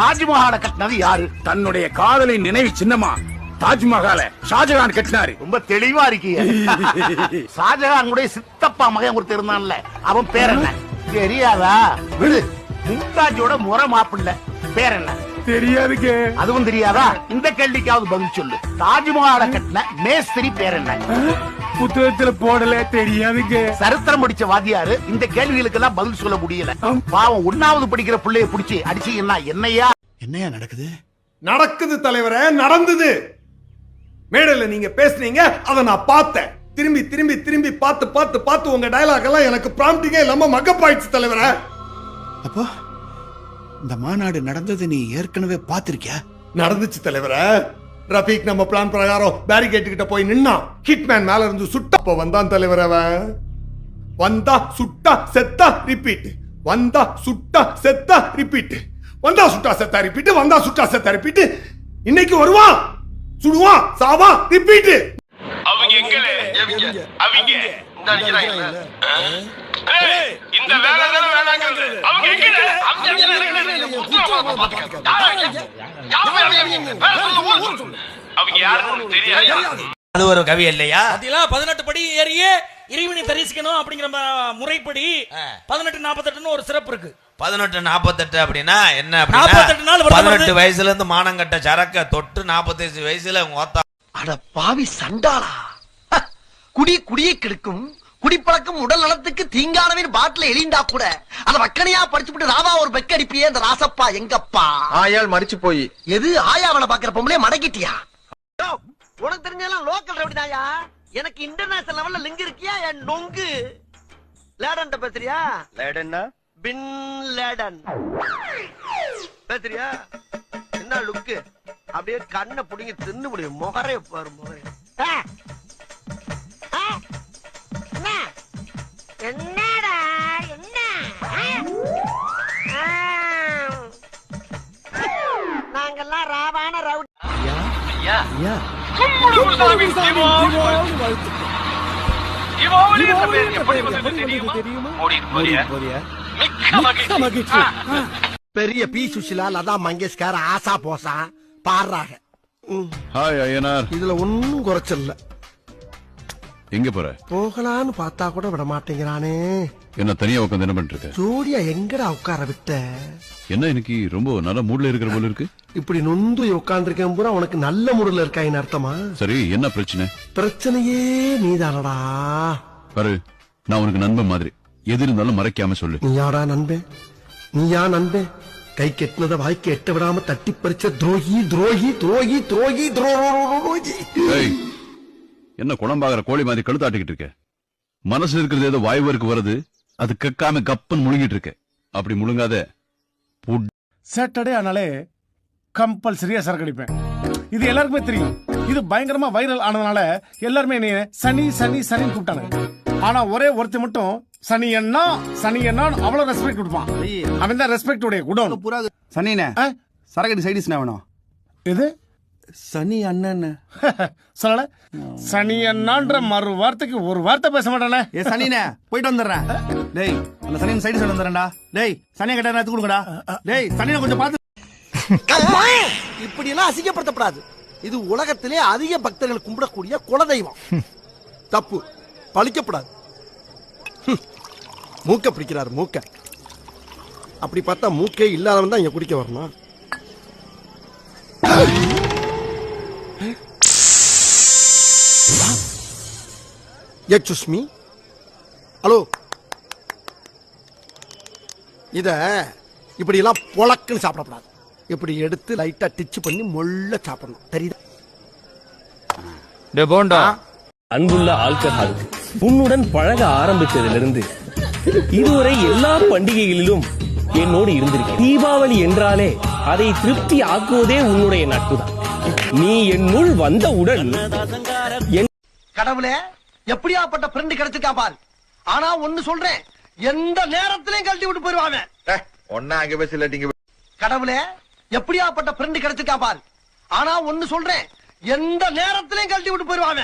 தாஜ்மஹாலை கட்டினது யாரு? தன்னுடைய காதலின் நினைவு சின்னமா தாஜ்மஹாலை ஷாஜகான் கட்டினாரு. ரொம்ப தெளிவா இருக்கீங்க. ஷாஜகான் கூட சித்தப்பா மகன் ஒருத்தர் இருந்தான்ல, அவன் பேர் என்ன தெரியாதா? விடு. மும்தாஜோட முறை மாப்பிள்ள பேர் என்ன தெரியாதுங்க. அதுவும் தெரியாதா? இந்த கேள்விக்காவது பதில் சொல்லு. தாஜ்மஹாலை கட்டின மேஸ்திரி பேர் என்ன? புத்தகத்துல போடல, தெரியாதுங்க. சரித்திரம் படிச்ச வாத்தியாரு இந்த கேள்விகளுக்கு எல்லாம் பதில் சொல்ல முடியல. பாவம் 1வது படிக்கிற பிள்ளைய பிடிச்சி அடிச்சீங்கன்னா என்னையா நடக்குது? நடக்குது தலைவரே, நடந்தது. மேடையில நீங்க பேசுனீங்க, அதை நான் பார்த்தேன். திரும்பி திரும்பி திரும்பி பார்த்து பார்த்து பார்த்து உங்க டயலாக் எல்லாம் எனக்கு ப்ராம்ப்டிங்கே இல்லாம மக்கப் ஆயிடுச்சு தலைவரே. அப்போ இந்த மாநாடு நடந்தது நீ ஏற்கனவே பாத்திருக்கியா? நடந்துச்சு தலைவரே. ரஃபீக் நம்ம பிளான் பிரகாரம் பேரிகேட் கிட்ட போய் நின்னா, ஹிட்மேன் மேல இருந்து சுட்டப்ப வந்தான் தலைவரே. வந்தா சுட்டா செத்தா ரிப்பீட், வந்தா சுட்டா செத்தா ரிப்பீட், வந்தா சுட்டா செத்தா ரிப்பீட், வந்தா சுட்டா செத்தா ரிப்பீட். இன்னைக்கு வருவான், சுடுவான், சாவா, ரிப்பீட். அவங்க எங்களே அவங்க இந்த அடிக்கிறாங்க. இந்த வேலை வேணாங்கிறது அவங்க எங்களே அவங்க யாருன்னு தெரியாது. அது ஒரு கவி இல்லையா? 18 படி ஏறியே இறைவனை தரிசிக்கணும் அப்படிங்கிற முறைப்படி 1848 ஒரு சிறப்பு இருக்கு. 1848 அப்படின்னா என்ன? 18 வயசுல இருந்து மானங்கட்ட சரக்க தொட்டு 45 வயசுல அட பாவி சண்டாளா, குடியை கெடுக்கும் குடிப்பழக்கம் உடல் நலத்துக்கு தீங்கானவின் பாட்டில எலிந்தா கூட அத வக்கனையா படிச்சுட்டு ராவா ஒரு பெக்க அடிப்பியே அந்த ராசப்பா எங்கப்பா? ஆயால் மறிச்சு போய் எது ஆயாவளை பாக்குற பொம்பளே மடக்கிட்டியா? உனக்கு தெரிஞ்செல்லாம் லோக்கல் ரவுடிதாயா, எனக்கு இன்டர்நேஷனல் லெவல்ல லிங்க் இருக்கியா? என் நொங்கு லேடன் பேசுறியா? லேடன்னா பின் லேடன் பேசுறியா? என்ன லுக்கு? அப்படியே கண்ணை புடிங்கி தின்னு முடியும். முகரே பாரு, முகரே. என்னடா என்ன? நாங்கெல்லாம் ராவான ரவுடி. பெரிய பி சுஷிலா, லதா மங்கேஷ்கர், ஆசா போசா பாடுறாங்க. ஹாய் ஐயனார். இதுல ஒன்னும் குறைச்சல. எங்க போற? போகலான்னு பார்த்தா கூட விட மாட்டேங்கிறானே. என்ன தனியா உட்காந்து என்ன பண்ணிட்டு இருக்க? ஜோடியா எங்கடா உட்கார விட்ட? என்ன இன்னைக்கு ரொம்ப நல்ல மூட்ல இருக்கிற போல இருக்கு. இப்படி நொந்து உட்கார்ந்துருக்கேன் பூரா உனக்கு நல்ல மூடுல இருக்காயின்னு அர்த்தமா? சரி, என்ன பிரச்சனை? பிரச்சனையே நீதானடா. பாரு, நான் உனக்கு நண்பன் மாதிரி, எது இருந்தாலும் மறைக்காம சொல்லு. நீயாடா நண்பன்? நீயா நண்பன்? கை கெட்டினத வாய்க்கு எட்ட விடாம தட்டி பறிச்ச துரோகி துரோகி துரோகி துரோகி துரோகி. என்ன குழம்பாகிற கோழி மாதிரி கழுத்தாட்டிக்கிட்டு இருக்க? மனசு இருக்கிறது ஏதோ வாய்வருக்கு வருது, அது கேட்காம கப்பன் முழுங்கிட்டு இருக்க. அப்படி முழுங்காத. சாட்டர்டே ஆனாலே கம்பல்சரியா சரக்கு அடிப்பேன். இது எல்லாருக்குமே தெரியும். இது பயங்கரமா வைரல் ஆனதுனால எல்லாருமே என்னைய சனி சனி சனின்னு கூப்பிட்டாங்க. ஆனா ஒரே ஒருத்தி மட்டும் சனி அண்ணா சனி அண்ணா அவ்வளவு ரெஸ்பெக்ட் கொடுப்பான். அவன் தான் ரெஸ்பெக்ட் உடைய குடோன். சனினே சரக்கு சைடிஸ் வேணும். இது சனி அண்ணன் சொல்லல. சனி அண்ணான்ற மறு வார்த்தைக்கு ஒரு வார்த்தை பேச மாட்டானே. ஏ சனினே போயிட்டு வந்துடுறேன். டேய் அந்த சனியன் சைடிஸ் வந்துடுறேன்டா. டேய் சனியை கேட்டா எடுத்து கொடுங்கடா. டேய் சனியை கொஞ்சம் பார்த்து. இப்படி எல்லாம் அசிங்கப்படுத்தப்படாது. இது உலகத்திலே அதிக பக்தர்கள் கும்பிடக்கூடிய குலதெய்வம். தப்பு பழிக்கப்படாது. மூக்க பிடிக்கிறாரு மூக்க. அப்படி பார்த்தா மூக்கே இல்லாதவன் தான் இங்க குடிக்க வரணும். Excuse me. ஹலோ. இத இப்படி எல்லாம் பொளக்குன்னு சாப்பிடக்கூடாது. இப்படி எடுத்து லைட்டா டிச் பண்ணி மொள்ள சாப்பிடணும். தெரியுதா? அன்புள்ள ஆல்கஹால் உன்னுடன் பழக ஆரம்பித்ததிலிருந்து இதுவரை எல்லா பண்டிகைகளிலும் என்னோடு இருந்திருக்க. தீபாவளி என்றாலே அதை திருப்தி ஆக்குவதே உன்னுடைய நட்புதான். நீ என்னுள் வந்தவுடன் கடவுளே எப்படியாப்பட்ட ஃப்ரெண்ட் கிடைச்சிருக்கா பாரு. ஆனா ஒன்னு சொல்றேன், எந்த நேரத்திலையும் கழட்டி விட்டு போயிருவாங்க. கடவுளே எப்படியாப்பட்ட ஃப்ரெண்ட் கிடைச்சிருக்கா பாரு. ஆனா ஒன்னு சொல்றேன், எந்த நேரத்திலையும் கழட்டி விட்டு போயிருவாங்க.